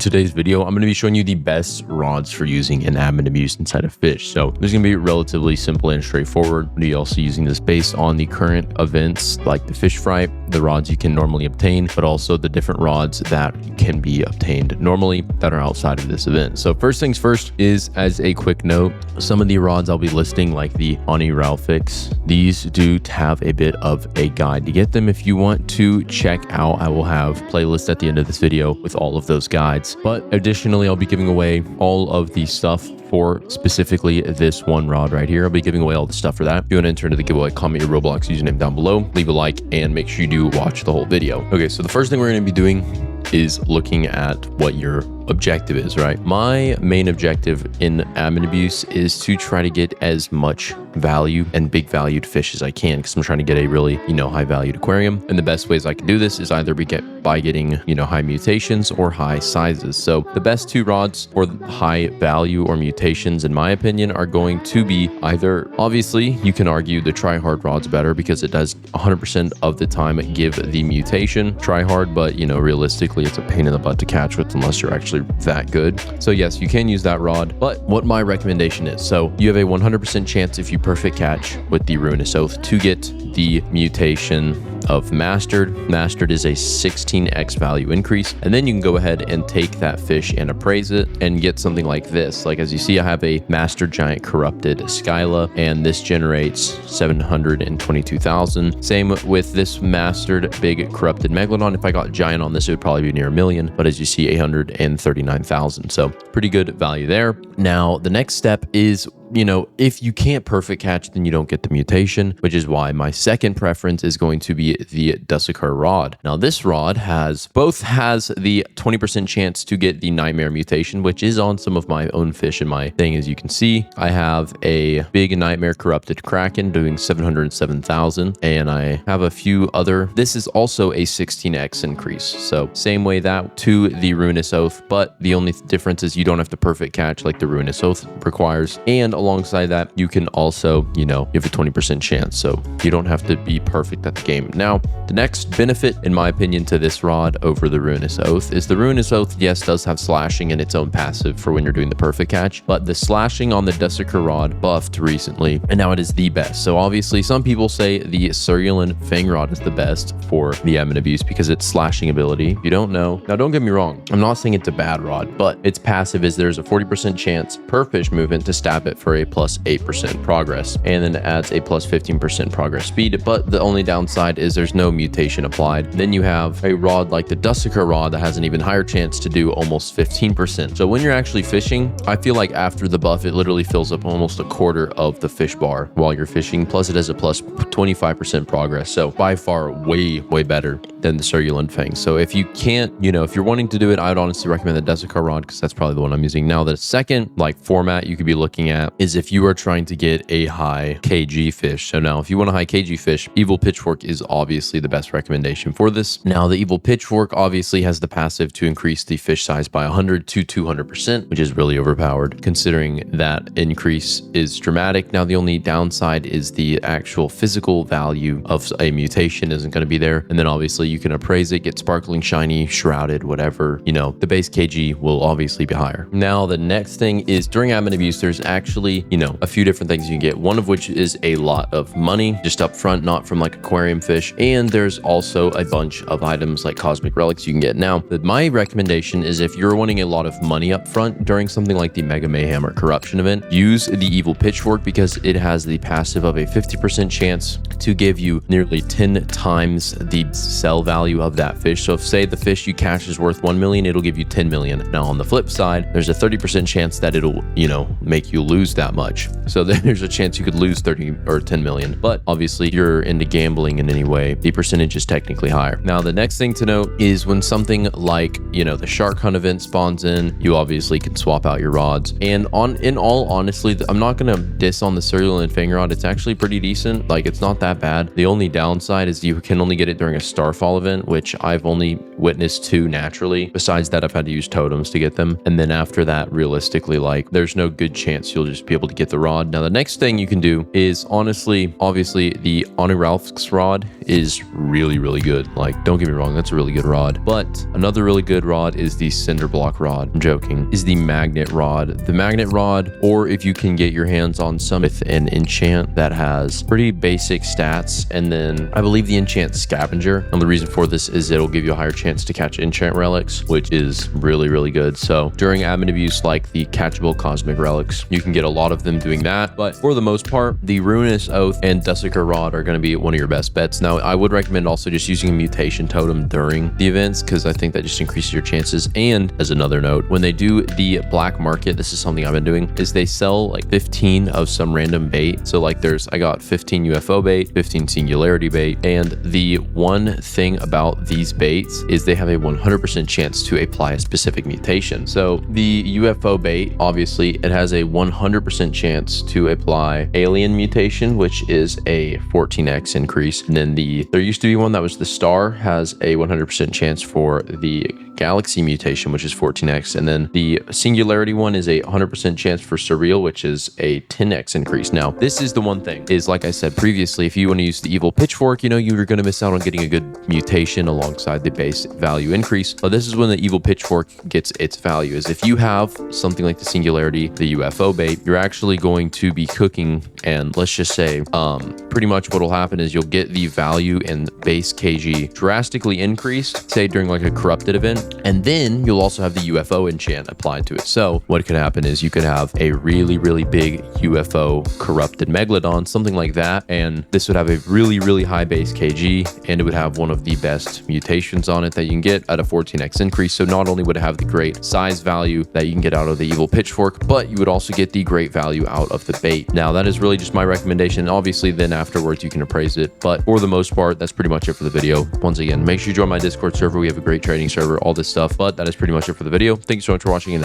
today's video, I'm going to be showing you the best rods for using in admin abuse inside of Fisch. So this is going to be relatively simple and straightforward. We're also using this based on the current events like the fish fry, the rods you can normally obtain, but also the different rods that can be obtained normally that are outside of this event. So first things first is, as a quick note, some of the rods I'll be listing, like the Oni Ralphix, these do have a bit of a guide to get them. If you want to check out, I will have playlists at the end of this video with all of those guides. But additionally, I'll be giving away all of the stuff for specifically this one rod right here. I'll be giving away all the stuff for that. If you want to enter into the giveaway, comment your Roblox username down below, leave a like, and make sure you do watch the whole video. Okay, so the first thing we're going to be doing is looking at what your objective is, right? My main objective in admin abuse is to try to get as much value and big valued fish as I can, because I'm trying to get a really, high valued aquarium. And the best ways I can do this is either by getting, high mutations or high sizes. So the best two rods for high value or mutations, in my opinion, are going to be either, obviously, you can argue the try hard rod's better because it does 100% of the time give the mutation try hard, but realistically, it's a pain in the butt to catch with unless you're actually that good. So yes, you can use that rod, but what my recommendation is, so you have a 100% chance if you perfect catch with the Ruinous Oath to get the mutation of Mastered. Mastered is a 16x value increase, and then you can go ahead and take that fish and appraise it and get something like this. Like, as you see, I have a Mastered Giant Corrupted Skyla, and this generates 722,000. Same with this Mastered Big Corrupted Megalodon. If I got Giant on this, it would probably be near $1 million, but as you see, 839,000. So pretty good value there. Now, the next step is, if you can't perfect catch, then you don't get the mutation, which is why my second preference is going to be the Dussaker rod. Now, this rod has the 20% chance to get the Nightmare mutation, which is on some of my own fish in my thing. As you can see, I have a big Nightmare Corrupted Kraken doing 707,000, and I have a few other. This is also a 16x increase. So same way that to the Ruinous Oath, but the only difference is you don't have to perfect catch like the Ruinous Oath requires. And alongside that, you can also, you have a 20% chance. So you don't have to be perfect at the game. Now, the next benefit, in my opinion, to this rod over the Ruinous Oath is the Ruinous Oath, yes, does have slashing in its own passive for when you're doing the perfect catch, but the slashing on the Dussaker rod buffed recently, and now it is the best. So obviously, some people say the Cerulean Fang rod is the best for the admin abuse because its slashing ability. If you don't know, now don't get me wrong, I'm not saying it's a bad rod, but its passive is there's a 40% chance per fish movement to stab it for a plus 8% progress, and then it adds a plus 15% progress speed. But the only downside is there's no mutation applied. Then you have a rod like the Dussaker rod that has an even higher chance to do almost 15%. So when you're actually fishing, I feel like after the buff, it literally fills up almost a quarter of the fish bar while you're fishing. Plus it has a plus 25% progress. So by far way better than the Cerulean Fang. So if you can't, if you're wanting to do it, I would honestly recommend the Dussaker rod because that's probably the one I'm using now. The second format you could be looking at is if you are trying to get a high kg fish. So now if you want a high kg fish, Evil Pitchfork is obviously the best recommendation for this. Now, the Evil Pitchfork obviously has the passive to increase the fish size by 100 to 200%, which is really overpowered considering that increase is dramatic. Now, the only downside is the actual physical value of a mutation isn't going to be there. And then obviously you can appraise it, get sparkling, shiny, shrouded, whatever, the base kg will obviously be higher. Now, the next thing is during admin abuse, there's actually, a few different things you can get, one of which is a lot of money just up front, not from like aquarium fish. And there's also a bunch of items like cosmic relics you can get. Now, my recommendation is if you're wanting a lot of money up front during something like the Mega Mayhem or Corruption event, use the Evil Pitchfork because it has the passive of a 50% chance to give you nearly 10 times the sell value of that fish. So if, say, the fish you catch is worth 1 million, it'll give you 10 million. Now, on the flip side, there's a 30% chance that it'll, make you lose that much. So then there's a chance you could lose 30 or 10 million. But obviously, you're into gambling in any way, the percentage is technically higher. Now, the next thing to note is when something like, the Shark Hunt event spawns in, you obviously can swap out your rods. And in all honesty, I'm not going to diss on the Cerulean Fang rod. It's actually pretty decent. Like, it's not that bad. The only downside is you can only get it during a Starfall snowball event, which I've only witnessed 2 naturally. Besides that, I've had to use totems to get them. And then after that, realistically, like there's no good chance you'll just be able to get the rod. Now, the next thing you can do is honestly, obviously the Oni Ralph's rod is really, really good. Like, don't get me wrong, that's a really good rod. But another really good rod is the cinder block rod. I'm joking. Is the magnet rod. The magnet rod, or if you can get your hands on some with an enchant that has pretty basic stats, and then I believe the enchant scavenger. And the reason for this is it'll give you a higher chance to catch enchant relics, which is really, really good. So during admin abuse, like the catchable cosmic relics, you can get a lot of them doing that. But for the most part, the Ruinous Oath and Dussaker rod are going to be one of your best bets. Now, I would recommend also just using a mutation totem during the events, because I think that just increases your chances. And as another note, when they do the black market, this is something I've been doing, is they sell like 15 of some random bait. So like I got 15 UFO bait, 15 singularity bait, and the one thing about these baits is they have a 100% chance to apply a specific mutation. So the UFO bait, obviously it has a 100% chance to apply alien mutation, which is a 14x increase. And then there used to be one that was the star, has a 100% chance for the galaxy mutation, which is 14x. And then the singularity one is a 100% chance for surreal, which is a 10x increase. Now, this is the one thing is, like I said previously, if you want to use the evil pitchfork, you're going to miss out on getting a good mutation alongside the base value increase. But this is when the evil pitchfork gets its value, is if you have something like the singularity, the UFO bait, you're actually going to be cooking. And let's just say, pretty much what will happen is you'll get the value in base KG drastically increased, say during like a corrupted event. And then you'll also have the UFO enchant applied to it. So what could happen is you could have a really, really big UFO corrupted Megalodon, something like that. And this would have a really, really high base KG, and it would have one of the best mutations on it that you can get at a 14x increase. So not only would it have the great size value that you can get out of the evil pitchfork, but you would also get the great value out of the bait. Now, that is really just my recommendation. Obviously, then afterwards you can appraise it. But for the most part, that's pretty much it for the video. Once again, make sure you join my Discord server. We have a great trading server, all this stuff. But that is pretty much it for the video. Thank you so much for watching. And